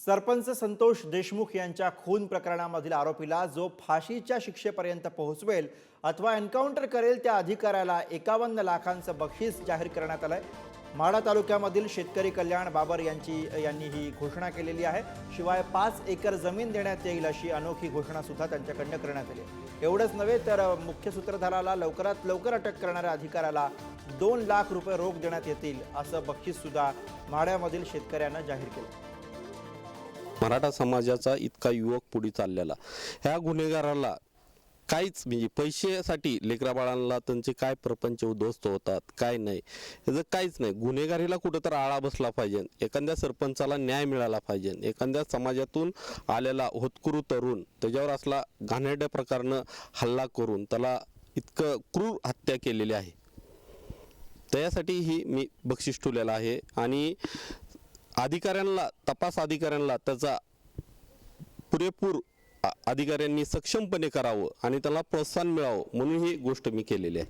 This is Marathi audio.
सरपंच संतोष देशमुख यांच्या खून प्रकरणामधील आरोपीला जो फाशीच्या शिक्षेपर्यंत पोहोचवेल अथवा एन्काउंटर करेल त्या अधिकाऱ्याला 51 लाखांचं बक्षीस जाहीर करण्यात आलंय। माढा तालुक्यामधील शेतकरी कल्याण बाबर यांनी ही घोषणा केलेली आहे। शिवाय 5 एकर जमीन देण्यात येईल अशी अनोखी घोषणा सुद्धा त्यांच्याकडून करण्यात आली। एवढंच नव्हे तर मुख्य सूत्रधाराला लवकरात लवकर अटक करणाऱ्या अधिकाऱ्याला 2 लाख रुपये रोख देण्यात येतील असं बक्षीस सुद्धा माढ्यामधील शेतकऱ्यांना जाहीर केलं। मराठा समाजाचा इतका युवक पुढे चाललेला ह्या गुन्हेगाराला काहीच म्हणजे पैशासाठी लेकरा बाळांना त्यांचे काय प्रपंच उद्ध्वस्त होतात काय नाही याचं काहीच नाही। गुन्हेगारीला कुठेतरी आळा बसला पाहिजे, एखाद्या सरपंचाला न्याय मिळाला पाहिजे। एखाद्या समाजातून आलेला होतकरू तरुण त्याच्यावर असला घाणेरड्या प्रकारनं हल्ला करून त्याला इतकं क्रूर हत्या केलेली आहे, त्यासाठी ही मी बक्षीस ठेवलेलं आहे। आणि अधिकाऱ्यांना तपास अधिकाऱ्यांना त्याचा पुरेपूर अधिकाऱ्यांनी सक्षमपणे करावं आणि त्याला प्रोत्साहन मिळावं म्हणून ही गोष्ट मी केलेली आहे।